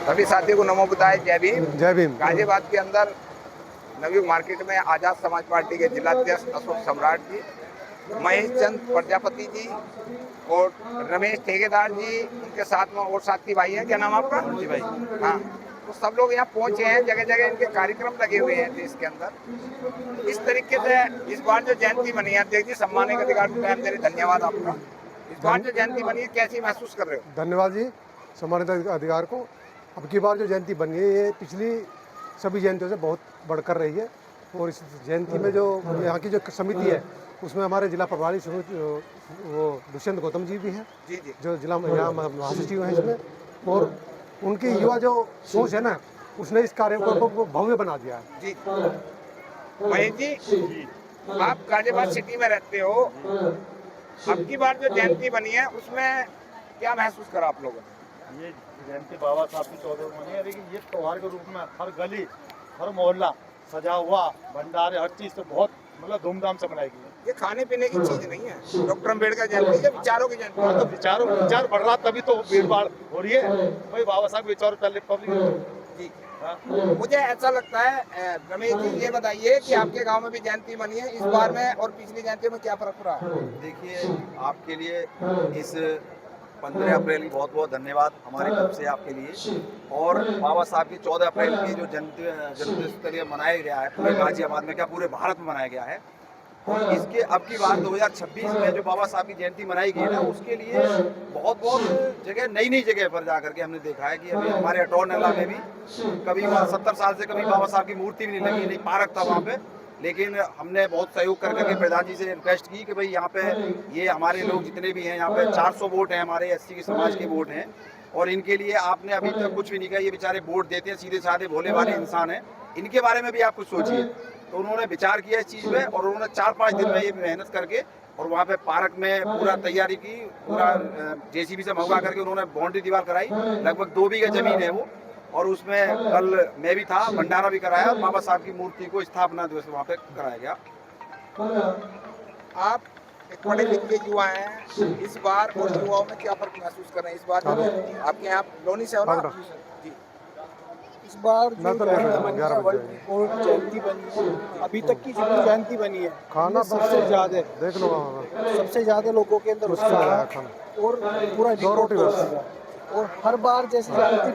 सभी साथियों को नमो बुद्धाय, जय भीम। जय भीम। गाजियाबाद के अंदर नवयुग मार्केट में आजाद समाज पार्टी के जिलाध्यक्ष अशोक सम्राट जी, महेश चंद प्रजापति जी और रमेश ठेकेदार जी, उनके साथ में और साथी भाई हैं। क्या नाम आपका? जी भाई। हाँ, तो सब लोग यहाँ पहुंचे हैं। जगह जगह इनके कार्यक्रम लगे हुए हैं देश के अंदर। इस तरीके से इस बार जो जयंती बनी है, अध्यक्ष जी सम्मानित अधिकार को टाइम दे रहे, धन्यवाद आपका। इस बार जो जयंती बनी है कैसी महसूस कर रहे हो? धन्यवाद जी सम्मानित अधिकार को। अब की बार जो जयंती बनी है ये पिछली सभी जयंतियों से बहुत बढ़कर रही है और इस जयंती में जो यहाँ की जो समिति है उसमें हमारे जिला प्रभारी वो दुष्यंत गौतम जी भी हैं जी जी। जो जिला यहाँ महासचिव हैं इसमें, और उनकी युवा जो सोच है ना उसने इस कार्यक्रम को भव्य बना दिया है। जी महेश जी, आप गाजियाबाद सिटी में रहते हो, अब की बार जो जयंती बनी है उसमें क्या महसूस करा आप लोगों ने? ये जयंती बाबा साहब की 14 बनी है, लेकिन ये त्योहार के रूप में हर गली हर मोहल्ला सजा हुआ, भंडारे हर चीज से बहुत मतलब धूमधाम से मनाई गई है। ये खाने पीने की चीज नहीं है, डॉक्टर अम्बेडकर जयंती है, विचारों की जयंती है। तो विचार बढ़ रहा तभी तो भीड़ भाड़ हो रही है भाई, बाबा साहब के विचार पहले पब्लिक जी। मुझे ऐसा लगता है रमेश जी, ये बताइए कि आपके गांव में भी जयंती बनी है, इस बार में और पिछली जयंती में क्या फर्क रहा है? देखिए, आपके लिए इस 15 अप्रैल की बहुत बहुत धन्यवाद हमारी तरफ से आपके लिए। और बाबा साहब की 14 अप्रैल की जो जन्मदिन मनाया गया है पूरे गाजियाबाद में, क्या पूरे भारत में मनाया गया है। और इसके अब की बार 2026 में जो बाबा साहब की जयंती मनाई गई ना, उसके लिए बहुत बहुत जगह नई जगह पर जा करके हमने देखा है कि अभी हमारे अटौर नला में भी कभी 70 साल से कभी बाबा साहब की मूर्ति भी नहीं लगी, नहीं पार्क था वहाँ पे, लेकिन हमने बहुत सहयोग करके प्रधान जी से रिक्वेस्ट की कि भाई यहाँ पे ये हमारे लोग जितने भी हैं, यहाँ पे 400 वोट हैं हमारे एससी के समाज के वोट हैं, और इनके लिए आपने अभी तक कुछ भी नहीं किया। ये बेचारे वोट देते हैं, सीधे साधे भोले वाले इंसान हैं, इनके बारे में भी आप कुछ सोचिए। तो उन्होंने विचार किया इस चीज़ में और उन्होंने 4-5 दिन में ये मेहनत करके और वहाँ पे पार्क में पूरा तैयारी की, पूरा जेसीबी से मंगवा करके उन्होंने बाउंड्री दीवार कराई। लगभग 2 बीघा जमीन है वो, और उसमें कल मैं भी था, भंडारा भी कराया और बाबा साहब की मूर्ति को स्थापना दिवस वहाँ पे कराया गया। आप एक पढ़े लिखे युवा हैं, इस बार और युवाओं में क्या फर्क महसूस कर रहे हैं? इस बार आपके यहाँ लोनी से हो ना जी? इस बार जो वर्ल्ड रिकॉर्ड जयंती बनी है, अभी तक की जितनी जयंती बनी है खाना सबसे ज्यादा देख लो, सबसे ज्यादा लोगों के अंदर उत्साह है और पूरा रिकॉर्ड तोड़ दिया। और हर बार जैसे जयंती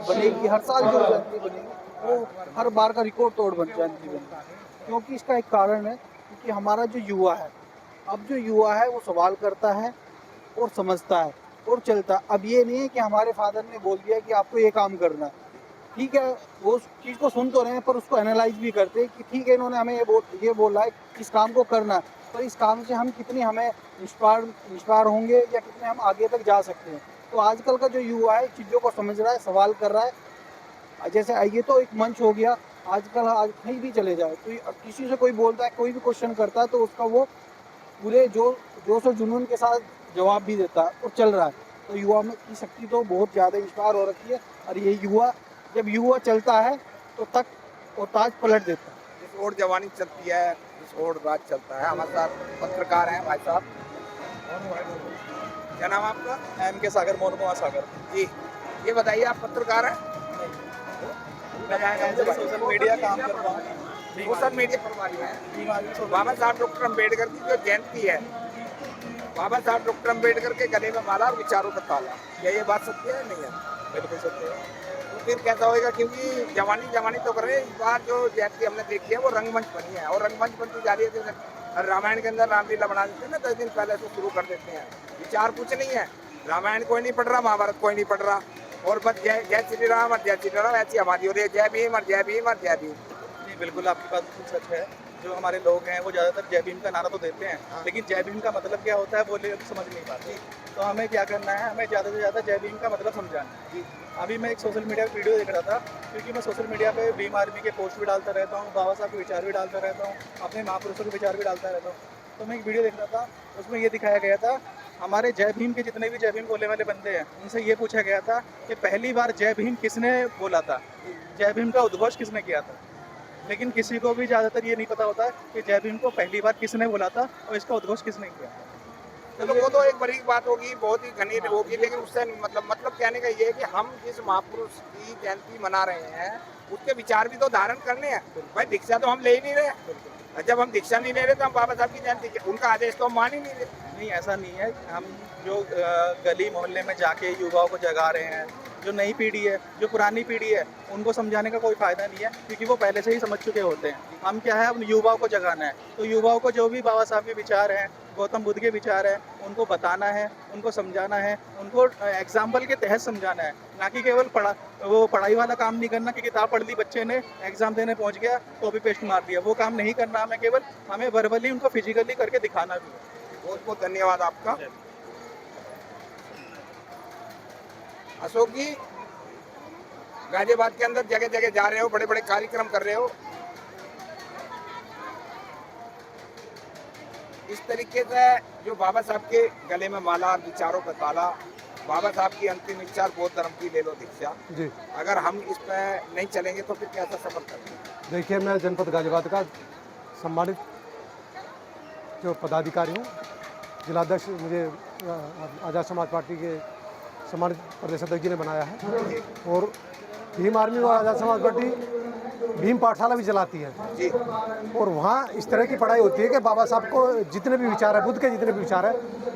बनेगी, हर साल जो जयंती बनेगी वो हर बार का रिकॉर्ड तोड़ जयंती बनेगी। क्योंकि इसका एक कारण है, क्योंकि हमारा जो युवा है, अब जो युवा है वो सवाल करता है और समझता है और चलता है। अब ये नहीं है कि हमारे फादर ने बोल दिया कि आपको ये काम करना है, ठीक है, वो उस चीज़ को सुन तो रहे हैं पर उसको एनालाइज भी करते हैं कि ठीक है इन्होंने हमें ये बोला है इस काम को करना है, तो इस काम से हम कितनी हमें इंस्पायर होंगे या कितने हम आगे तक जा सकते हैं। तो आजकल का जो युवा है चीज़ों को समझ रहा है, सवाल कर रहा है। जैसे ये तो एक मंच हो गया, आजकल आज कहीं भी चले जाए तो किसी से कोई बोलता है, कोई भी क्वेश्चन करता है तो उसका वो पूरे जोश और जुनून के साथ जवाब भी देता है और चल रहा है। तो युवा में की शक्ति तो बहुत ज़्यादा इंस्पायर हो रखी है, और ये युवा जब युवा चलता है तो तक और ताज पलट देता है। जिस ओर जवानी चलती है, जिस ओर राज चलता है। हमारे साथ पत्रकार हैं भाई साहब, क्या नाम आपका? एम के सागर, मोहन सागर जी। ये बताइए, आप पत्रकार हैं? सोशल मीडिया काम कर रहा हूँ, सोशल मीडिया प्रभारी हैं। बाबा साहब डॉक्टर अम्बेडकर की जो जयंती है, बाबा साहब डॉक्टर अम्बेडकर के गले में माला और विचारों का ताला, क्या ये बात सत्य है नहीं है? बिल्कुल सत्य है। तो फिर कैसा होएगा, क्योंकि जवानी तो कर रहे हैं। इस बार जो जयंती हमने देखी है वो रंगमंच बनी है और रंगमंच बनती जा रही है। जैसे रामायण के अंदर रामलीला बना देते हैं ना, 10 दिन पहले से शुरू कर देते हैं। विचार कुछ नहीं है, रामायण कोई नहीं पढ़ रहा, महाभारत कोई नहीं पढ़ रहा, और बस जय श्री राम और जय श्री राम ऐसी हमारी हो रही है, जय भीम और जय भीम और जय भीम। नहीं, बिल्कुल आपकी बात बिल्कुल सच है। जो हमारे लोग हैं वो ज़्यादातर जय भीम का नारा तो देते हैं, लेकिन जय भीम का मतलब क्या होता है वो लोग समझ नहीं पाते। तो हमें क्या करना है, हमें ज़्यादा से ज़्यादा जय भीम का मतलब समझाना है। अभी मैं एक सोशल मीडिया पर वीडियो देख रहा था, क्योंकि मैं सोशल मीडिया पे भीम आर्मी के पोस्ट भी डालता रहता हूँ, बाबा साहब के विचार भी डालता रहता हूँ, अपने महापुरुषों के विचार भी डालता रहता हूँ। तो मैं एक वीडियो देख रहा था, उसमें ये दिखाया गया था, हमारे जय भीम के जितने भी जय भीम बोलने वाले बंदे हैं उनसे ये पूछा गया था कि पहली बार जय भीम किसने बोला था, जय भीम का उद्घोष किसने किया था। लेकिन किसी को भी ज़्यादातर ये नहीं पता होता कि जय भीम को पहली बार किसने बोला था और इसका उद्घोष किसने किया। चलो वो तो एक बड़ी बात होगी, बहुत ही घनी होगी, लेकिन उससे मतलब कहने का ये है कि हम जिस महापुरुष की जयंती मना रहे हैं उसके विचार भी तो धारण करने हैं भाई। दीक्षा तो हम ले ही नहीं रहे, जब हम दीक्षा नहीं ले रहे तो हम बाबा साहब की जयंती उनका आदेश तो हम मान ही नहीं रहे। नहीं, ऐसा नहीं है। हम जो गली मोहल्ले में जाके युवाओं को जगा रहे हैं, जो नई पीढ़ी है, जो पुरानी पीढ़ी है, उनको समझाने का कोई फ़ायदा नहीं है, क्योंकि वो पहले से ही समझ चुके होते हैं। हम क्या है, अब युवाओं को जगाना है। तो युवाओं को जो भी बाबा साहब के विचार हैं, गौतम बुद्ध के विचार हैं, उनको बताना है, उनको समझाना है, उनको एग्जाम्पल के तहत समझाना है, ना कि केवल पढ़ाई वाला काम नहीं करना कि किताब पढ़ ली बच्चे ने, एग्जाम देने पहुंच गया, कॉपी पेस्ट मार दिया, वो काम नहीं करना हमें। केवल हमें वर्बली उनको फिजिकली करके दिखाना भी है। बहुत बहुत धन्यवाद आपका। अशोक जी, गाजियाबाद के अंदर जगह जगह जा रहे हो, बड़े बड़े कार्यक्रम कर रहे हो, इस तरीके से जो बाबा साहब के गले में माला, विचारों पर ताला, बाबा साहब की अंतिम इच्छा बौद्ध धर्म की ले लो दीक्षा, जी अगर हम इस पर नहीं चलेंगे तो फिर कैसा सफर करेंगे? देखिए, मैं जनपद गाजियाबाद का सम्मानित जो पदाधिकारी हूँ, जिलाध्यक्ष मुझे आज़ाद समाज पार्टी के सम्मानित प्रदेश अध्यक्ष जी ने बनाया है, और भीम आर्मी और आज़ाद समाज पार्टी भीम पाठशाला भी चलाती है जी। और वहाँ इस तरह की पढ़ाई होती है कि बाबा साहब को जितने भी विचार है, बुद्ध के जितने भी विचार है,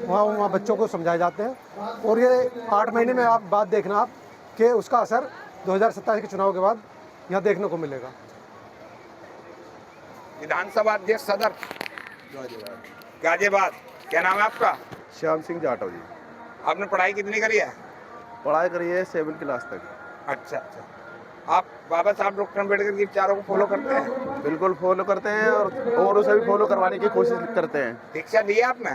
वहाँ बच्चों को समझाए जाते हैं। और ये 8 महीने में आप बात देखना आप कि उसका असर 2027 के चुनाव के बाद यहाँ देखने को मिलेगा। विधानसभा अध्यक्ष सदर गाजियाबाद, क्या नाम है आपका? श्याम सिंह जाटव जी। आपने पढ़ाई कितनी करी है? पढ़ाई करी है 7 क्लास तक। अच्छा अच्छा। आप बाबा साहब डॉक्टर अम्बेडकर के विचारों को फॉलो करते हैं? बिल्कुल फॉलो करते हैं, और उसे भी फॉलो करवाने की कोशिश करते हैं। दीक्षा ली है आपने?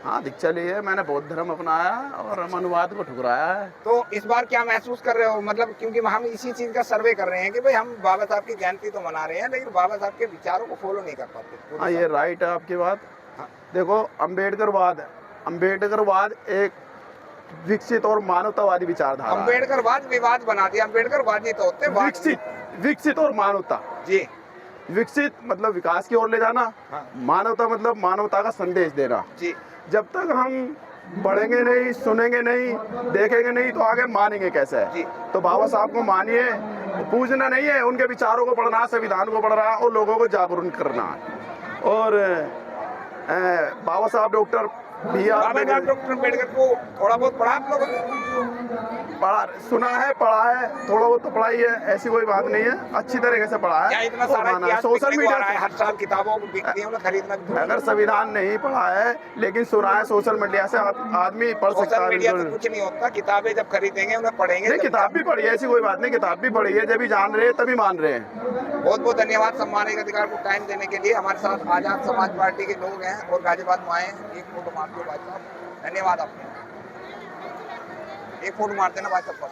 हाँ, दीक्षा ली है। मैंने बौद्ध धर्म अपनाया और मनुवाद को ठुकराया है। तो इस बार क्या महसूस कर रहे हो? मतलब क्योंकि हम इसी चीज का सर्वे कर रहे हैं कि भाई हम बाबा साहब की जयंती तो मना रहे हैं, लेकिन बाबा साहब के विचारों को फॉलो नहीं कर पाते। हाँ, ये राइट है आपकी बात। देखो, अम्बेडकरवाद एक विकसित और मानवतावादी विचारधारा है। अम्बेडकरवाद विवाद बना दिया, अम्बेडकरवादी तो होते विकसित और मानवता जी। विकसित मतलब विकास की ओर ले जाना, हाँ। मानवता मतलब मानवता का संदेश देना जी। जब तक हम पढ़ेंगे नहीं, सुनेंगे नहीं, देखेंगे नहीं, तो आगे मानेंगे कैसे जी। तो बाबा साहब को मानिए, पूजना नहीं है, उनके विचारों को पढ़ना, संविधान को पढ़ना और लोगों को जागरूक करना है। और बाबा साहब डॉक्टर अम्बेडकर को थोड़ा बहुत पढ़ा आप लोगों ने? पढ़ा, सुना है, पढ़ा है, थोड़ा बहुत तो पढ़ाई है, ऐसी कोई बात नहीं है, अच्छी तरीके से पढ़ा क्या है। इतना सारा इतिहास सोशल बिकने को आ रहा है, मीडिया, हर साल किताबों को बिकती है, उन्हें खरीदना भी अगर संविधान नहीं पढ़ा है लेकिन सुना है, सोशल मीडिया से आदमी पढ़ सकता सोशल है। मीडिया से कुछ नहीं होता, किताबें जब खरीदेंगे उन्हें पढ़ेंगे। नहीं, किताब भी पढ़ी है, ऐसी कोई बात नहीं, किताब भी पढ़ी है, जब भी जान रहे हैं तभी मान रहे हैं। बहुत बहुत धन्यवाद सम्मानित अधिकार को टाइम देने के लिए। हमारे साथ आजाद समाज पार्टी के लोग हैं और गाजियाबाद में आए हैं। एक फोटो मार दो भाई साहब, धन्यवाद आपका। एक फोटो मार देना भाई साहब।